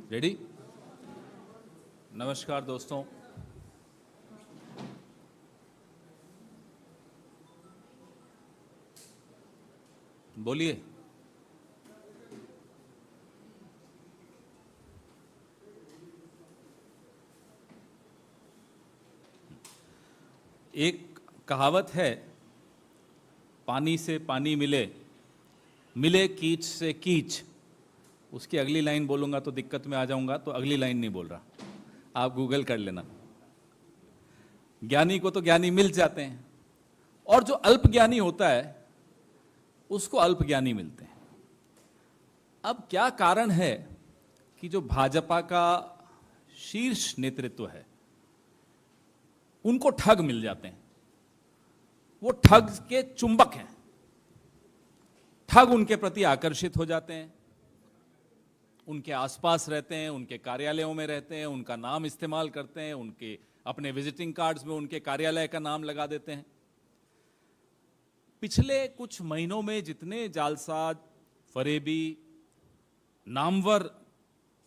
Ready? नमस्कार दोस्तों, बोलिए। एक कहावत है, पानी से पानी मिले, मिले कीच से कीच। उसकी अगली लाइन बोलूंगा तो दिक्कत में आ जाऊंगा, तो अगली लाइन नहीं बोल रहा, आप गूगल कर लेना। ज्ञानी को तो ज्ञानी मिल जाते हैं, और जो अल्प ज्ञानी होता है उसको अल्प ज्ञानी मिलते हैं। अब क्या कारण है कि जो भाजपा का शीर्ष नेतृत्व है उनको ठग मिल जाते हैं? वो ठग के चुंबक हैं, ठग उनके प्रति आकर्षित हो जाते हैं, उनके आसपास रहते हैं, उनके कार्यालयों में रहते हैं, उनका नाम इस्तेमाल करते हैं, उनके अपने विजिटिंग कार्ड्स में उनके कार्यालय का नाम लगा देते हैं। पिछले कुछ महीनों में जितने जालसाज, फरेबी, नामवर,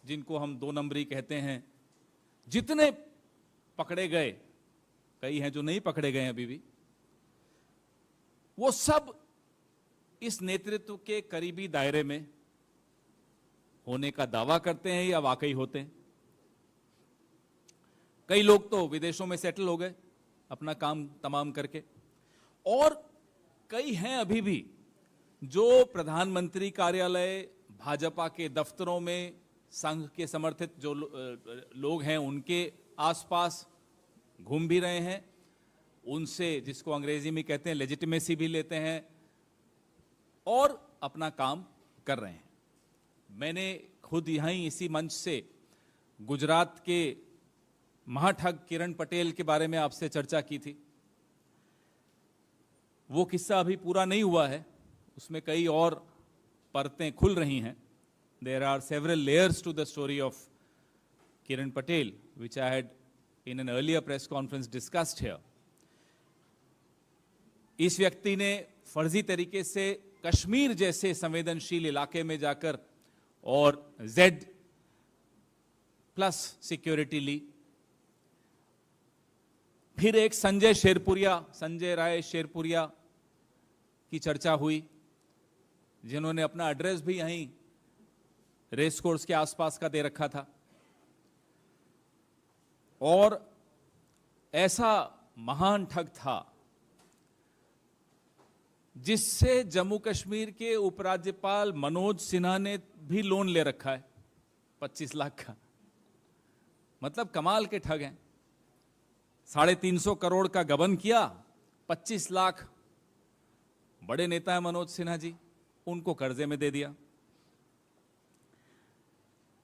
जिनको हम 2 नंबरी कहते हैं, जितने पकड़े गए, कई हैं जो नहीं पकड़े गए अभी भी, वो सब इस नेतृत्व के करीबी दायरे में होने का दावा करते हैं या वाकई होते हैं। कई लोग तो विदेशों में सेटल हो गए अपना काम तमाम करके, और कई हैं अभी भी जो प्रधानमंत्री कार्यालय, भाजपा के दफ्तरों में, संघ के समर्थित जो लोग हैं उनके आसपास घूम भी रहे हैं, उनसे, जिसको अंग्रेजी में कहते हैं, लेजिटिमेसी भी लेते हैं और अपना काम कर रहे हैं। मैंने खुद यहीं इसी मंच से गुजरात के महाठग किरण पटेल के बारे में आपसे चर्चा की थी। वो किस्सा अभी पूरा नहीं हुआ है, उसमें कई और परतें खुल रही हैं। There are several layers to the story of Kiran Patel which I had in an earlier press conference discussed here. इस व्यक्ति ने फर्जी तरीके से कश्मीर जैसे संवेदनशील इलाके में जाकर और Z+ सिक्योरिटी ली। फिर एक संजय राय शेरपुरिया की चर्चा हुई, जिन्होंने अपना एड्रेस भी यहीं रेस कोर्स के आसपास का दे रखा था। और ऐसा महान ठग था जिससे जम्मू कश्मीर के उपराज्यपाल मनोज सिन्हा ने भी लोन ले रखा है 25 लाख का। मतलब कमाल के ठग हैं। 350 करोड़ का गबन किया, 25 लाख, बड़े नेता है मनोज सिन्हा जी, उनको कर्जे में दे दिया।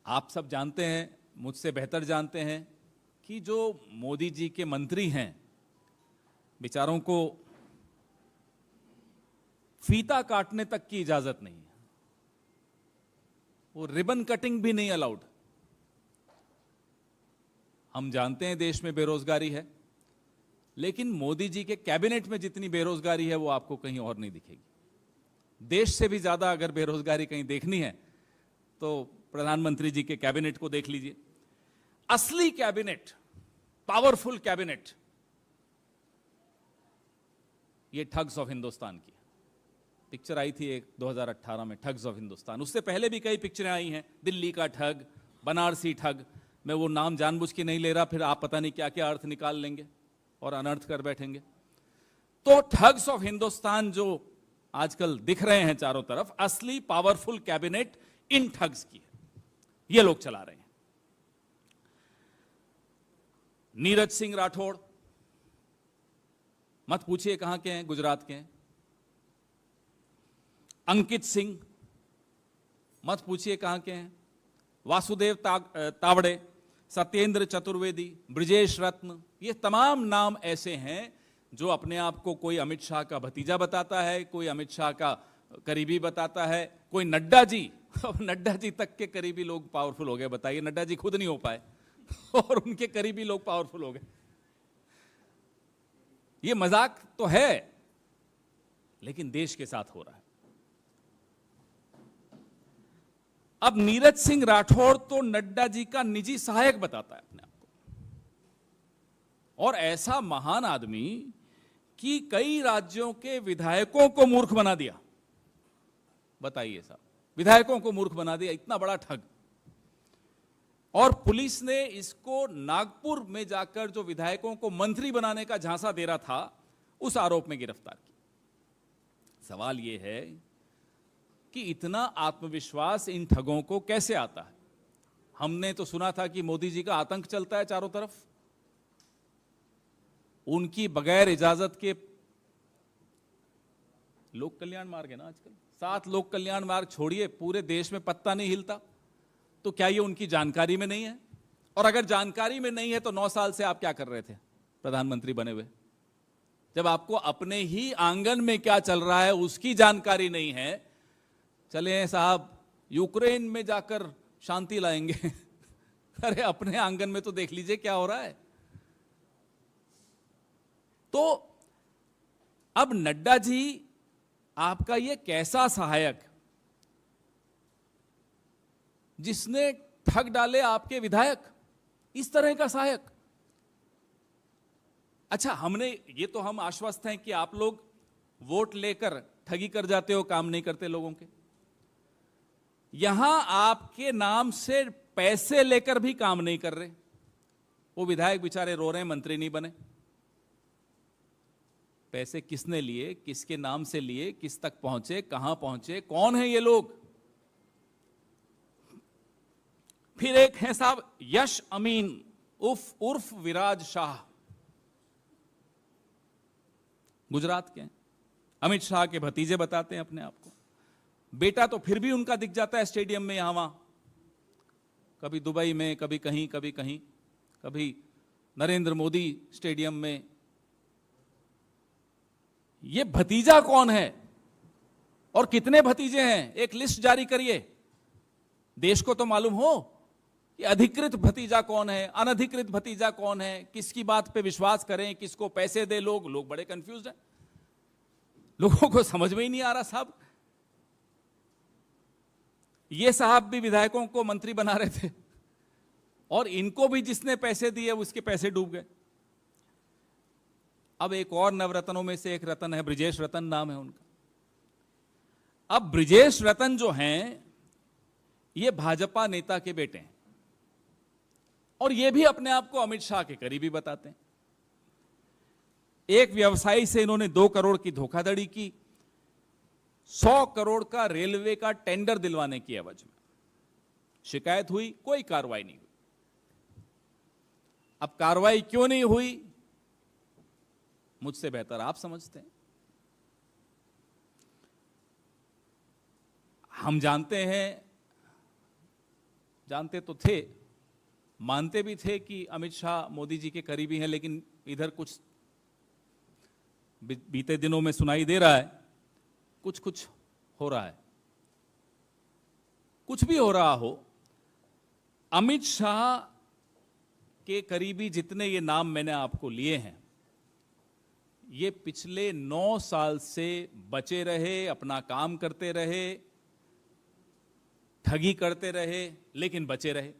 आप सब जानते हैं, मुझसे बेहतर जानते हैं कि जो मोदी जी के मंत्री हैं, बेचारों को फीता काटने तक की इजाजत नहीं है, वो रिबन कटिंग भी नहीं अलाउड। हम जानते हैं देश में बेरोजगारी है, लेकिन मोदी जी के कैबिनेट में जितनी बेरोजगारी है वो आपको कहीं और नहीं दिखेगी। देश से भी ज्यादा अगर बेरोजगारी कहीं देखनी है तो प्रधानमंत्री जी के कैबिनेट को देख लीजिए। असली कैबिनेट, पावरफुल कैबिनेट, ये ठग्स ऑफ हिंदुस्तान की पिक्चर आई थी एक 2018 में, ठग्स ऑफ हिंदुस्तान। उससे पहले भी कई पिक्चरें आई हैं, दिल्ली का ठग, बनारसी ठग। मैं वो नाम जानबूझ के नहीं ले रहा, फिर आप पता नहीं क्या क्या अर्थ निकाल लेंगे और अनर्थ कर बैठेंगे। तो ठग्स ऑफ हिंदुस्तान जो आजकल दिख रहे हैं चारों तरफ, असली पावरफुल कैबिनेट इन ठग्स की है, ये लोग चला रहे हैं। नीरज सिंह राठौड़, मत पूछिए कहां के हैं, गुजरात के हैं। अंकित सिंह, मत पूछिए कहां के हैं। वासुदेव तावड़े, सत्येंद्र चतुर्वेदी, ब्रिजेश रत्न, ये तमाम नाम ऐसे हैं जो अपने आप को कोई अमित शाह का भतीजा बताता है, कोई अमित शाह का करीबी बताता है, कोई नड्डा जी। नड्डा जी तक के करीबी लोग पावरफुल हो गए, बताइए। नड्डा जी खुद नहीं हो पाए और उनके करीबी लोग पावरफुल हो गए। ये मजाक तो है, लेकिन देश के साथ हो रहा है। अब नीरज सिंह राठौड़ तो नड्डा जी का निजी सहायक बताता है अपने आप को, और ऐसा महान आदमी कि कई राज्यों के विधायकों को मूर्ख बना दिया। बताइए साहब, विधायकों को मूर्ख बना दिया, इतना बड़ा ठग। और पुलिस ने इसको नागपुर में जाकर जो विधायकों को मंत्री बनाने का झांसा दे रहा था, उस आरोप में गिरफ्तार किया। सवाल यह है कि इतना आत्मविश्वास इन ठगों को कैसे आता है? हमने तो सुना था कि मोदी जी का आतंक चलता है चारों तरफ, उनकी बगैर इजाजत के लोक कल्याण मार्ग है ना आजकल, 7 लोक कल्याण मार्ग छोड़िए, पूरे देश में पत्ता नहीं हिलता। तो क्या ये उनकी जानकारी में नहीं है? और अगर जानकारी में नहीं है तो 9 साल से आप क्या कर रहे थे प्रधानमंत्री बने हुए, जब आपको अपने ही आंगन में क्या चल रहा है उसकी जानकारी नहीं है? चले साहब यूक्रेन में जाकर शांति लाएंगे अरे अपने आंगन में तो देख लीजिए क्या हो रहा है। तो अब नड्डा जी आपका ये कैसा सहायक जिसने ठग डाले आपके विधायक, इस तरह का सहायक। अच्छा, हमने ये तो हम आश्वस्त हैं कि आप लोग वोट लेकर ठगी कर जाते हो, काम नहीं करते लोगों के। यहां आपके नाम से पैसे लेकर भी काम नहीं कर रहे, वो विधायक बेचारे रो रहे हैं मंत्री नहीं बने। पैसे किसने लिए, किसके नाम से लिए, किस तक पहुंचे, कहां पहुंचे, कौन है ये लोग? फिर एक है साहब यश अमीन उर्फ विराज शाह, गुजरात के, अमित शाह के भतीजे बताते हैं अपने आप को। बेटा तो फिर भी उनका दिख जाता है स्टेडियम में, यहां वहां, कभी दुबई में, कभी कहीं, कभी कहीं, कभी नरेंद्र मोदी स्टेडियम में। ये भतीजा कौन है और कितने भतीजे हैं? एक लिस्ट जारी करिए, देश को तो मालूम हो कि अधिकृत भतीजा कौन है, अनधिकृत भतीजा कौन है, किसकी बात पे विश्वास करें, किसको पैसे दे। लोग बड़े कंफ्यूज हैं, लोगों को समझ में ही नहीं आ रहा साहब। ये साहब भी विधायकों को मंत्री बना रहे थे और इनको भी जिसने पैसे दिए उसके पैसे डूब गए। अब एक और नवरत्नों में से एक रतन है, ब्रिजेश रतन नाम है उनका। अब ब्रिजेश रतन जो हैं, ये भाजपा नेता के बेटे हैं और ये भी अपने आप को अमित शाह के करीबी बताते हैं। एक व्यवसायी से इन्होंने 2 करोड़ की धोखाधड़ी की, 100 करोड़ का रेलवे का टेंडर दिलवाने की एवज में। शिकायत हुई, कोई कार्रवाई नहीं हुई। अब कार्रवाई क्यों नहीं हुई, मुझसे बेहतर आप समझते हैं। हम जानते हैं, जानते तो थे, मानते भी थे कि अमित शाह मोदी जी के करीबी हैं, लेकिन इधर कुछ बीते दिनों में सुनाई दे रहा है, कुछ हो रहा है। कुछ भी हो रहा हो, अमित शाह के करीबी जितने ये नाम मैंने आपको लिए हैं, ये पिछले 9 साल से बचे रहे, अपना काम करते रहे, ठगी करते रहे, लेकिन बचे रहे।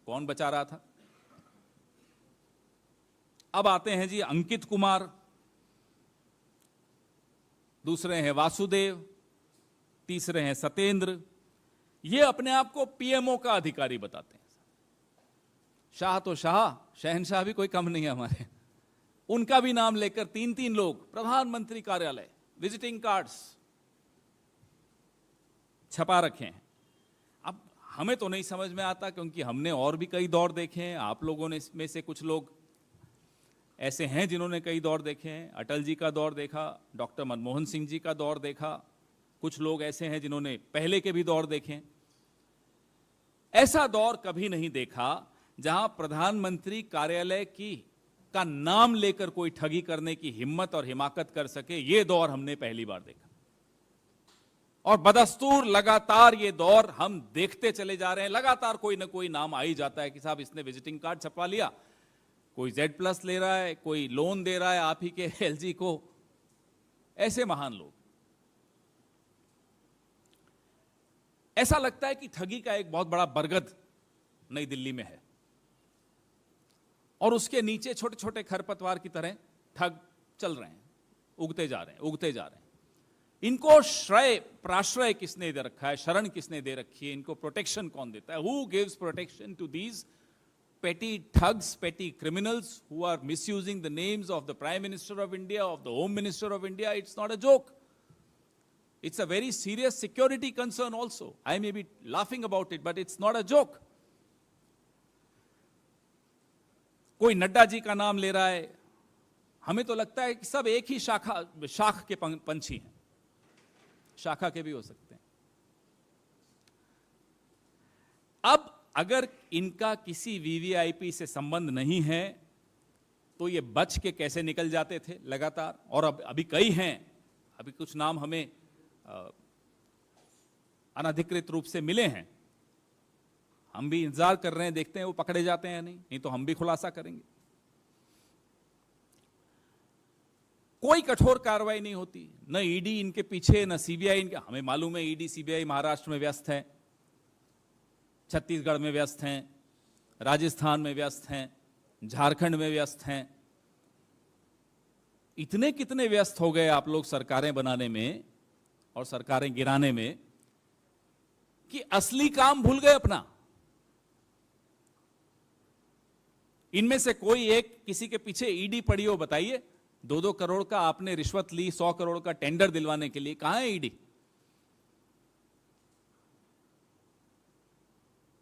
कौन बचा रहा था? अब आते हैं जी अंकित कुमार, दूसरे हैं वासुदेव, तीसरे हैं सत्येंद्र। ये अपने आप को पीएमओ का अधिकारी बताते हैं। शाह तो शाह, शहनशाह भी कोई कम नहीं है हमारे। उनका भी नाम लेकर 3-3 लोग प्रधानमंत्री कार्यालय विजिटिंग कार्ड्स छपा रखे हैं। अब हमें तो नहीं समझ में आता, क्योंकि हमने और भी कई दौर देखे हैं। आप लोगों ने में से कुछ लोग ऐसे हैं जिन्होंने कई दौर देखे हैं। अटल जी का दौर देखा, डॉक्टर मनमोहन सिंह जी का दौर देखा, कुछ लोग ऐसे हैं जिन्होंने पहले के भी दौर देखे। ऐसा दौर कभी नहीं देखा जहां प्रधानमंत्री कार्यालय का नाम लेकर कोई ठगी करने की हिम्मत और हिमाकत कर सके। ये दौर हमने पहली बार देखा, और बदस्तूर लगातार ये दौर हम देखते चले जा रहे हैं। लगातार कोई ना कोई नाम आ ही जाता है कि साहब इसने विजिटिंग कार्ड छपवा लिया, कोई Z+ ले रहा है, कोई लोन दे रहा है आप ही के LG को। ऐसे महान लोग। ऐसा लगता है कि ठगी का एक बहुत बड़ा बरगद नई दिल्ली में है और उसके नीचे छोटे छोटे खरपतवार की तरह ठग चल रहे हैं, उगते जा रहे हैं, उगते जा रहे हैं। इनको श्रय प्राश्रय किसने दे रखा है, शरण किसने दे रखी है, इनको प्रोटेक्शन कौन देता है? Who gives protection to these petty thugs, petty criminals who are misusing the names of the Prime Minister of India, of the Home Minister of India? It's not a joke. It's a very serious security concern also. I may be laughing about it, but it's not a joke. कोई नड्डा जी का नाम ले रहा है, हमें तो लगता है कि सब एक ही शाख के पंछी हैं, शाखा के भी हो सकते हैं। अब अगर इनका किसी वीवीआईपी से संबंध नहीं है तो ये बच के कैसे निकल जाते थे लगातार, और अब अभी कई हैं, अभी कुछ नाम हमें अनधिकृत रूप से मिले हैं, हम भी इंतजार कर रहे हैं, देखते हैं वो पकड़े जाते हैं या नहीं तो हम भी खुलासा करेंगे। कोई कठोर कार्रवाई नहीं होती, न ईडी इनके पीछे, न सीबीआई इनके। हमें मालूम है ईडी सीबीआई महाराष्ट्र में व्यस्त है, छत्तीसगढ़ में व्यस्त हैं, राजस्थान में व्यस्त हैं, झारखंड में व्यस्त हैं। इतने कितने व्यस्त हो गए आप लोग सरकारें बनाने में और सरकारें गिराने में कि असली काम भूल गए अपना। इनमें से कोई एक किसी के पीछे ईडी पड़ी हो, बताइए। 2-2 करोड़ का आपने रिश्वत ली 100 करोड़ का टेंडर दिलवाने के लिए, कहां है ईडी?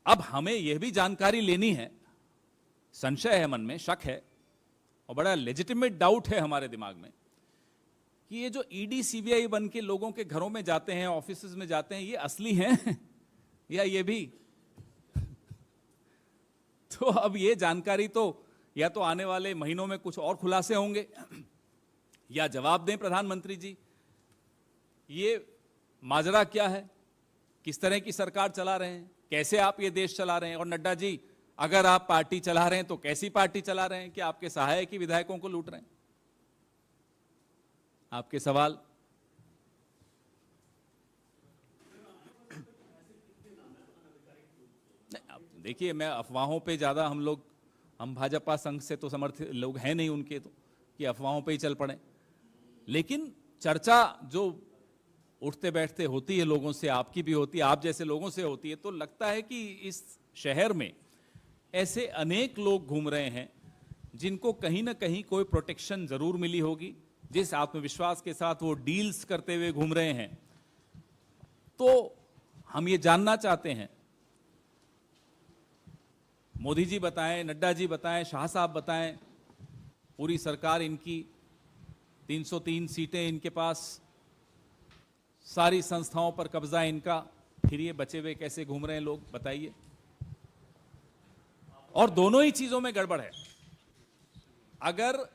अब हमें यह भी जानकारी लेनी है, संशय है मन में, शक है और बड़ा लेजिटिमेट डाउट है हमारे दिमाग में कि ये जो ईडी सीबीआई बन के लोगों के घरों में जाते हैं, ऑफिसेज में जाते हैं, ये असली हैं या ये भी? तो अब ये जानकारी तो या तो आने वाले महीनों में कुछ और खुलासे होंगे या जवाब दें प्रधानमंत्री जी, ये माजरा क्या है, किस तरह की सरकार चला रहे हैं, कैसे आप ये देश चला रहे हैं। और नड्डा जी, अगर आप पार्टी चला रहे हैं तो कैसी पार्टी चला रहे हैं कि आपके सहायक ही विधायकों को लूट रहे हैं? आपके सवाल। देखिए, मैं अफवाहों पे ज्यादा हम भाजपा संघ से तो समर्थित लोग हैं नहीं उनके, तो कि अफवाहों पे ही चल पड़े। लेकिन चर्चा जो उठते बैठते होती है लोगों से, आपकी भी होती है, आप जैसे लोगों से होती है, तो लगता है कि इस शहर में ऐसे अनेक लोग घूम रहे हैं जिनको कहीं ना कहीं कोई प्रोटेक्शन जरूर मिली होगी, जिस आत्मविश्वास के साथ वो डील्स करते हुए घूम रहे हैं। तो हम ये जानना चाहते हैं, मोदी जी बताएं, नड्डा जी बताएं, शाह साहब बताएं, पूरी सरकार इनकी, 303 सीटें इनके पास, सारी संस्थाओं पर कब्जा इनका, फिर ये बचे हुए कैसे घूम रहे हैं लोग, बताइए। और दोनों ही चीजों में गड़बड़ है। अगर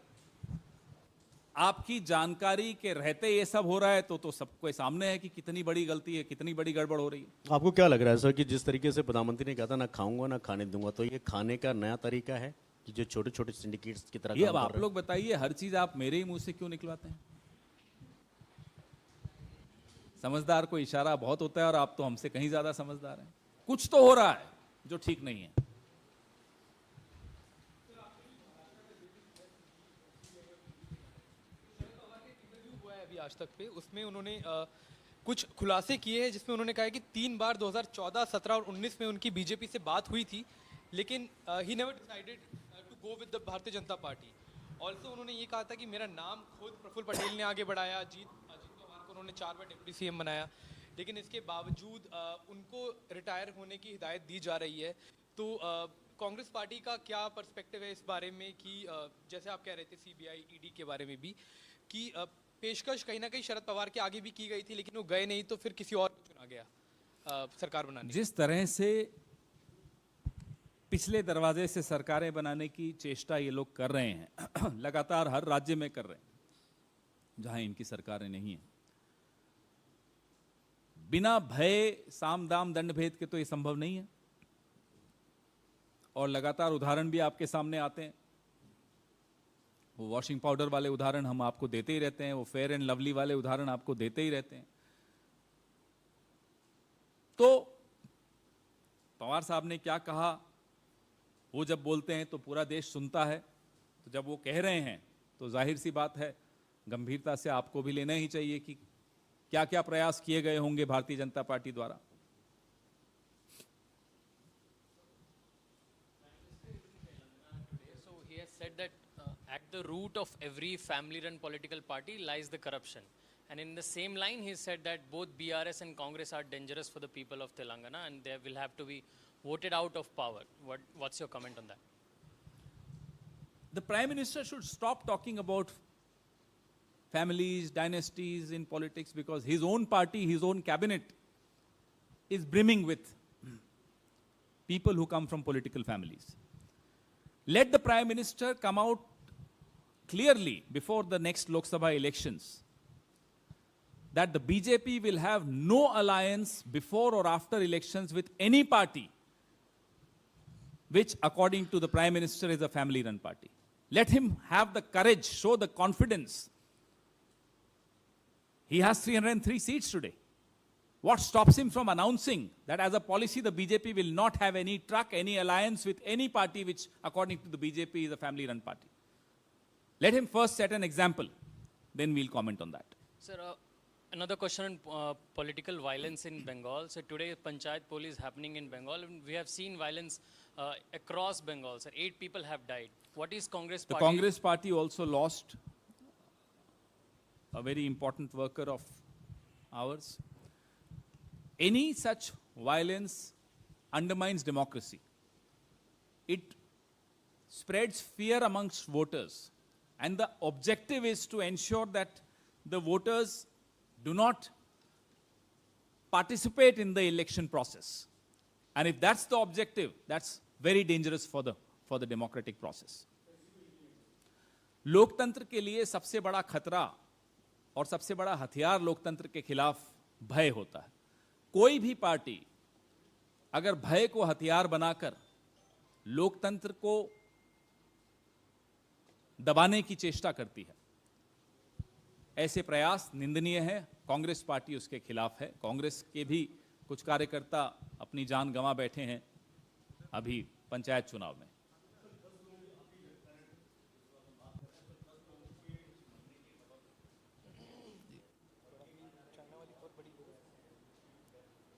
आपकी जानकारी के रहते ये सब हो रहा है तो सबको सामने है कि कितनी बड़ी गलती है, कितनी बड़ी गड़बड़ हो रही है। आपको क्या लग रहा है सर कि जिस तरीके से प्रधानमंत्री ने कहा था ना खाऊंगा ना खाने दूंगा, तो ये खाने का नया तरीका है कि जो छोटे छोटे सिंडिकेट्स की तरह ये अब आप लोग बताइए, हर चीज आप मेरे ही मुंह से क्यों निकलवाते हैं? समझदार को इशारा बहुत होता है और आप तो हमसे कहीं ज्यादा समझदार हैं। कुछ तो हो रहा है जो ठीक नहीं है। आज तक पे उसमें उन्होंने कुछ खुलासे किए हैं, जिसमें उन्होंने कहा है कि 3 बार 2014, 17 और 19 में उनकी बीजेपी से बात हुई थी, लेकिन he never decided to go with the Bharatiya Janata party. Also उन्होंने ये कहा था कि मेरा नाम खुद प्रफुल्ल पटेल ने आगे बढ़ाया, अजीत पवार को उन्होंने 4 बार डिप्टी सीएम बनाया, लेकिन इसके बावजूद उनको रिटायर होने की हिदायत दी जा रही है। तो कांग्रेस पार्टी का क्या पर्सपेक्टिव है इस बारे में कि जैसे आप कह रहे थे सीबीआई ईडी के बारे में भी, कि पेशकश कहीं ना कहीं शरद पवार के आगे भी की गई थी लेकिन वो गए नहीं, तो फिर किसी और को चुना गया सरकार बनाने। जिस तरह से पिछले दरवाजे से सरकारें बनाने की चेष्टा ये लोग कर रहे हैं लगातार हर राज्य में कर रहे हैं जहां इनकी सरकारें नहीं है, बिना भय साम दाम दंड भेद के तो ये संभव नहीं है। और लगातार उदाहरण भी आपके सामने आते हैं। वो वॉशिंग पाउडर वाले उदाहरण हम आपको देते ही रहते हैं, वो फेयर एंड लवली वाले उदाहरण आपको देते ही रहते हैं। तो पवार साहब ने क्या कहा, वो जब बोलते हैं तो पूरा देश सुनता है, तो जब वो कह रहे हैं तो जाहिर सी बात है गंभीरता से आपको भी लेना ही चाहिए कि क्या क्या प्रयास किए गए होंगे भारतीय जनता पार्टी द्वारा। So he has said that at the root of every family-run political party lies the corruption. And in the same line, he said that both BRS and Congress are dangerous for the people of Telangana and they will have to be voted out of power. What's your comment on that? The Prime Minister should stop talking about families, dynasties in politics, because his own party, his own cabinet is brimming with people who come from political families. Let the Prime Minister come out clearly before the next Lok Sabha elections that the BJP will have no alliance before or after elections with any party which, according to the Prime Minister, is a family-run party. Let him have the courage, show the confidence. He has 303 seats today. What stops him from announcing that as a policy the BJP will not have any truck, any alliance with any party which, according to the BJP, is a family-run party? Let him first set an example, then we'll comment on that. Sir, another question on political violence in Bengal. So today Panchayat poll is happening in Bengal and we have seen violence across Bengal. Sir, 8 people have died. What is Congress The party? Congress party also lost a very important worker of ours. Any such violence undermines democracy. It spreads fear amongst voters. And the objective is to ensure that the voters do not participate in the election process. And if that's the objective, that's very dangerous for the democratic process. लोकतंत्र के लिए सबसे बड़ा खतरा और सबसे बड़ा हथियार लोकतंत्र के खिलाफ भय होता है। कोई भी पार्टी अगर भय को हथियार बनाकर लोकतंत्र को दबाने की चेष्टा करती है, ऐसे प्रयास निंदनीय है। कांग्रेस पार्टी उसके खिलाफ है। कांग्रेस के भी कुछ कार्यकर्ता अपनी जान गंवा बैठे हैं अभी पंचायत चुनाव में।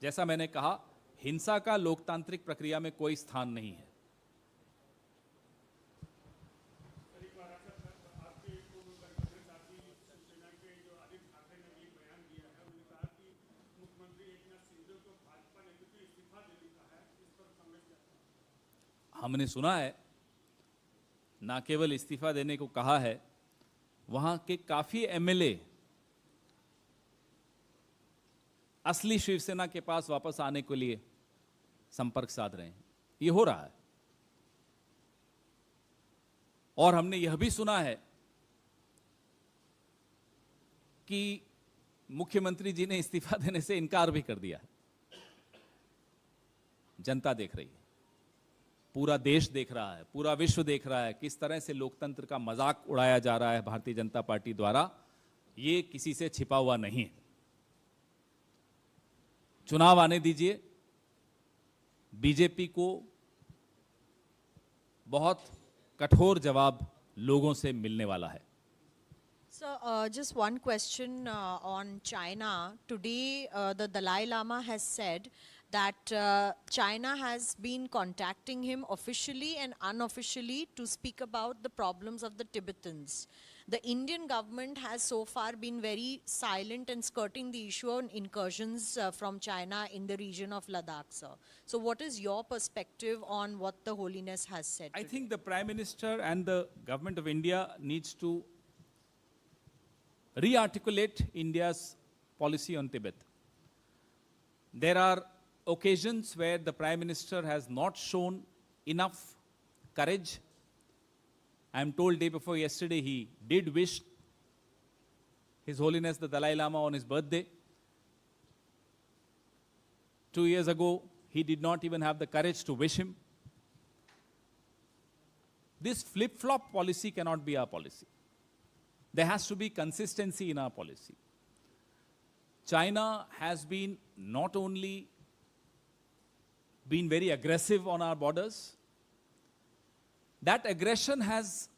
जैसा मैंने कहा, हिंसा का लोकतांत्रिक प्रक्रिया में कोई स्थान नहीं है। हमने सुना है, ना केवल इस्तीफा देने को कहा है, वहां के काफी एमएलए असली शिवसेना के पास वापस आने के लिए संपर्क साध रहे हैं। ये हो रहा है। और हमने यह भी सुना है कि मुख्यमंत्री जी ने इस्तीफा देने से इनकार भी कर दिया है। जनता देख रही है, पूरा देश देख रहा है, पूरा विश्व देख रहा है किस तरह से लोकतंत्र का मजाक उड़ाया जा रहा है भारतीय जनता पार्टी द्वारा। ये किसी से छिपा हुआ नहीं है। चुनाव आने दीजिए, बीजेपी को बहुत कठोर जवाब लोगों से मिलने वाला है। So, just one question on China. Today, the Dalai Lama has said that China has been contacting him officially and unofficially to speak about the problems of the Tibetans. The Indian government has so far been very silent and skirting the issue on incursions from China in the region of Ladakh, sir. So what is your perspective on what the Holiness has said I today? think the Prime Minister and the government of India needs to re-articulate India's policy on Tibet. There are occasions where the Prime Minister has not shown enough courage. I am told day before yesterday he did wish His Holiness the Dalai Lama on his birthday. 2 years ago, he did not even have the courage to wish him. This flip-flop policy cannot be our policy. There has to be consistency in our policy. China has been not only been very aggressive on our borders. That aggression has,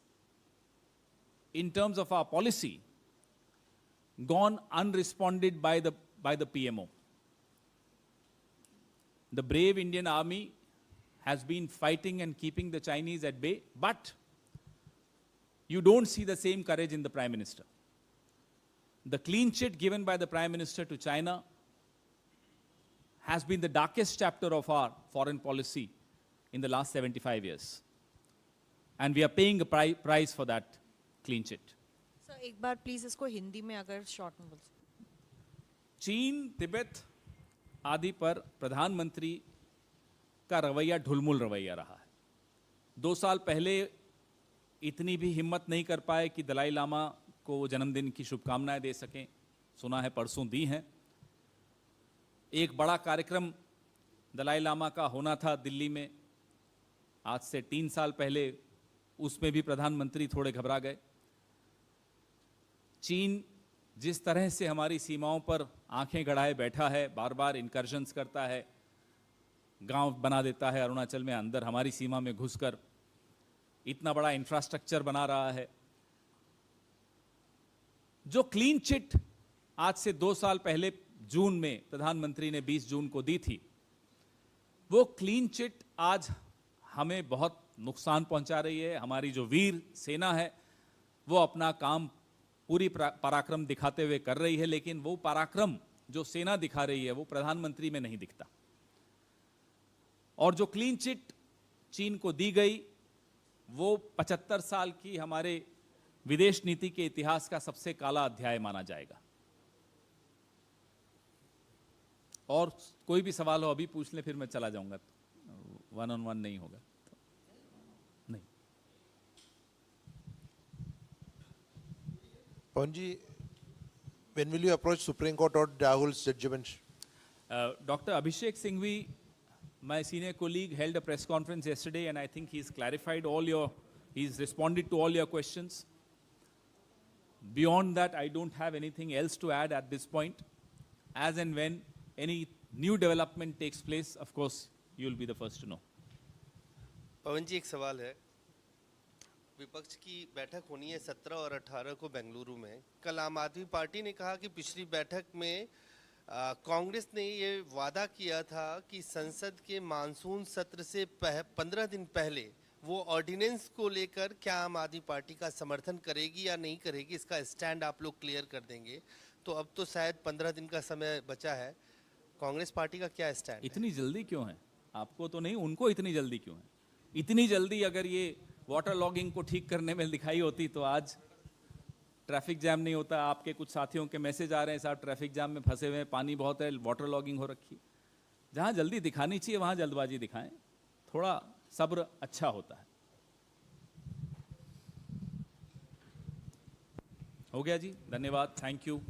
in terms of our policy, gone unresponded by the PMO. The brave Indian Army has been fighting and keeping the Chinese at bay, but you don't see the same courage in the Prime Minister. The clean chit given by the Prime Minister to China has been the darkest chapter of our foreign policy in the last 75 years. And we are paying a price for that clean chit. Sir एक बार please इसको हिंदी में अगर short में बोल सकते। चीन, तिब्बत आदि पर प्रधानमंत्री का रवैया ढुलमुल रवैया रहा है। 2 साल पहले इतनी भी हिम्मत नहीं कर पाए कि दलाई लामा को वो जन्मदिन की शुभकामनाएं दे सकें। सुना है परसों दी हैं। एक बड़ा कार्यक्रम दलाई लामा का होना था दिल्ली में, आज से 3 साल पहले, उसमें भी प्रधानमंत्री थोड़े घबरा गए। चीन जिस तरह से हमारी सीमाओं पर आंखें गड़ाए बैठा है, बार बार इनकर्जन्स करता है, गांव बना देता है अरुणाचल में अंदर हमारी सीमा में घुसकर, इतना बड़ा इंफ्रास्ट्रक्चर बना रहा है। जो क्लीन चिट आज से 2 साल पहले जून में प्रधानमंत्री ने 20 जून को दी थी, वो क्लीन चिट आज हमें बहुत नुकसान पहुंचा रही है। हमारी जो वीर सेना है वो अपना काम पूरी पराक्रम दिखाते हुए कर रही है, लेकिन वो पराक्रम जो सेना दिखा रही है वो प्रधानमंत्री में नहीं दिखता। और जो क्लीन चिट चीन को दी गई वो 75 साल की हमारे विदेश नीति के इतिहास का सबसे काला अध्याय माना जाएगा। और कोई भी सवाल हो अभी पूछ ले, फिर मैं चला जाऊंगा। 1-on-1 नहीं होगा। नहीं। Pawan ji, when will you approach Supreme Court or Rahul's judgment? Dr. Abhishek Singhvi, my senior colleague, held a press conference yesterday, and I think he's clarified he's responded to all your questions. Beyond that, I don't have anything else to add at this point. As and when any new development takes place, of course, you'll be the first to know. पवन जी, एक सवाल है। विपक्ष की बैठक होनी है 17 और 18 को बेंगलुरु में। कल आम आदमी पार्टी ने कहा कि पिछली बैठक में कांग्रेस ने ये वादा किया था कि संसद के मानसून सत्र से 15 दिन पहले वो ऑर्डिनेंस को लेकर क्या आम आदमी पार्टी का समर्थन करेगी या नहीं करेगी, इसका स्टैंड आप लोग क्लियर कर देंगे। तो अब तो शायद 15 दिन का समय बचा है, कांग्रेस पार्टी का क्या स्टैंड? इतनी जल्दी क्यों है? आपको तो नहीं, उनको इतनी जल्दी क्यों है? इतनी जल्दी अगर ये वाटर लॉगिंग को ठीक करने में दिखाई होती तो आज ट्रैफिक जैम नहीं होता। आपके कुछ साथियों के मैसेज आ रहे हैं, साहब ट्रैफिक जैम में फंसे हुए हैं, पानी बहुत है, वाटर लॉगिंग हो रखी। जहां जल्दी दिखानी चाहिए वहां जल्दबाजी दिखाएं, थोड़ा सब्र अच्छा होता है। हो गया जी, धन्यवाद, थैंक यू।